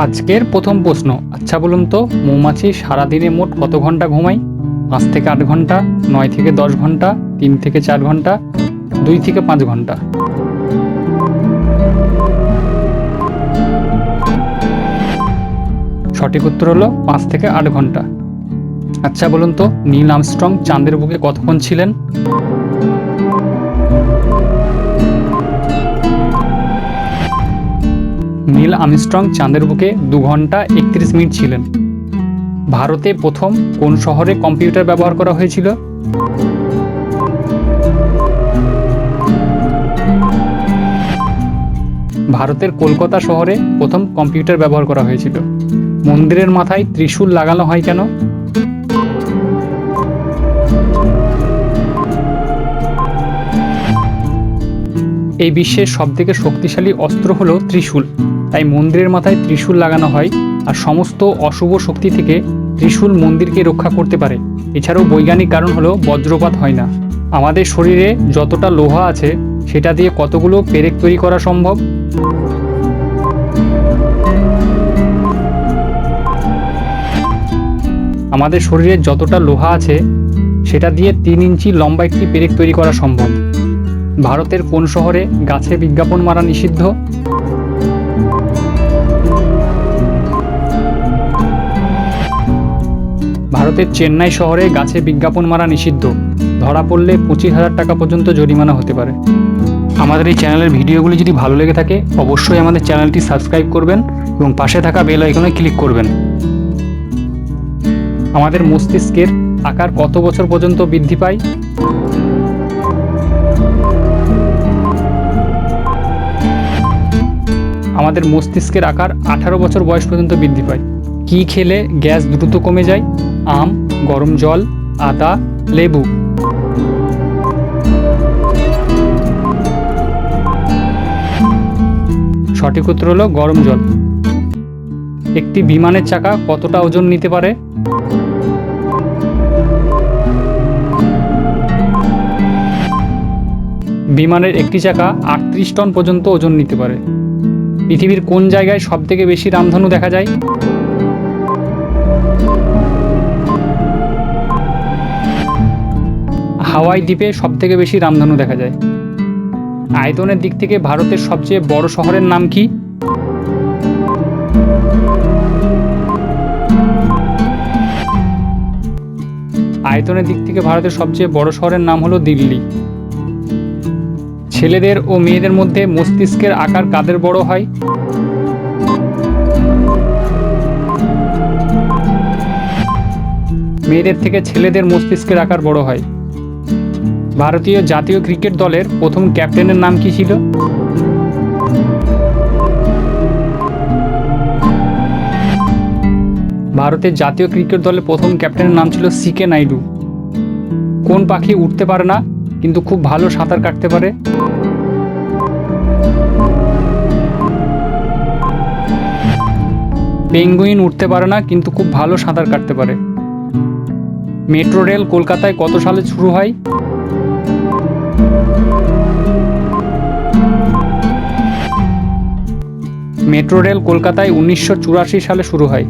আজকের প্রথম প্রশ্ন, আচ্ছা বলুন তো মৌমাছি সারাদিনে মোট কত ঘন্টা ঘুমায়? 5 থেকে 8 ঘন্টা, 9 থেকে 10 ঘন্টা, 3 থেকে 4 ঘন্টা, 2 থেকে 5 ঘন্টা। সঠিক উত্তর হলো 5 থেকে 8 ঘন্টা। আচ্ছা বলুন তো নীল আর্মস্ট্রং চাঁদের বুকে কতক্ষণ ছিলেন? নীল আর্মস্ট্রং চাঁদের বুকে 2 ঘন্টা 31 মিনিট ছিলেন। ভারতে প্রথম কোন শহরে কম্পিউটার ব্যবহার করা হয়েছিল? ভারতের কলকাতা শহরে প্রথম কম্পিউটার ব্যবহার করা হয়েছিল। মন্দিরের মাথায় ত্রিশূল লাগানো হয় কেন? এই বিশ্বের সবথেকে শক্তিশালী অস্ত্র হলো ত্রিশূল, তাই মন্দিরের মাথায় ত্রিশূল লাগানো হয়। আর সমস্ত অশুভ শক্তি থেকে ত্রিশূল মন্দিরকে রক্ষা করতে পারে। এছাড়াও বৈজ্ঞানিক কারণ হলো বজ্রপাত হয় না। আমাদের শরীরে যতটা লোহা আছে সেটা দিয়ে কতগুলো পেরেক তৈরি করা সম্ভব? আমাদের শরীরে যতটা লোহা আছে সেটা দিয়ে 3 ইঞ্চি লম্বা একটি পেরেক তৈরি করা সম্ভব। ভারতের কোন শহরে গাছে বিজ্ঞাপন মারা নিষিদ্ধ? ভারতের চেন্নাই শহরে গাছে বিজ্ঞাপন মারা নিষিদ্ধ। ধরা পড়লে 25,000 টাকা পর্যন্ত জরিমানা হতে পারে। আমাদের এই চ্যানেলের ভিডিওগুলি যদি ভালো লেগে থাকে অবশ্যই আমাদের চ্যানেলটি সাবস্ক্রাইব করবেন এবং পাশে থাকা বেল আইকনে ক্লিক করবেন। আমাদের মস্তিষ্কের আকার কত বছর পর্যন্ত বৃদ্ধি পায়? আমাদের মস্তিষ্কের আকার 18 বছর বয়স পর্যন্ত বৃদ্ধি পায়। কি খেলে গ্যাস দ্রুত কমে যায়? আম, গরম জল, আদা, লেবু। সঠিক উত্তর হলো গরম জল। একটি বিমানের চাকা কতটা ওজন নিতে পারে? বিমানের একটি চাকা 38 টন পর্যন্ত ওজন নিতে পারে। পৃথিবীর কোন জায়গায় সবথেকে বেশি রামধনু দেখা যায়? হাওয়াই দ্বীপে সবথেকে বেশি রামধনু দেখা যায়। আয়তনের দিক থেকে ভারতের সবচেয়ে বড় শহরের নাম কি? আয়তনের দিক থেকে ভারতের সবচেয়ে বড় শহরের নাম হলো দিল্লি। ছেলেদের ও মেয়েদের মধ্যে মস্তিষ্কের আকার কাদের বড় হয়? মেয়েদের থেকে ছেলেদের মস্তিষ্কের আকার বড় হয়। ভারতীয় জাতীয় ক্রিকেট দলের প্রথম ক্যাপ্টেনের নাম কি ছিল? ভারতের জাতীয় ক্রিকেট দলের প্রথম ক্যাপ্টেনের নাম ছিল সিকে নাইডু। কোন পাখি উঠতে পারে না কিন্তু খুব ভালো সাঁতার কাটতে পারে? পেঙ্গুইন উঠতে পারে না কিন্তু খুব ভালো সাঁতার কাটতে পারে। মেট্রো রেল কলকাতায় কত সালে শুরু হয়? মেট্রো রেল কলকাতায় 1984 সালে শুরু হয়।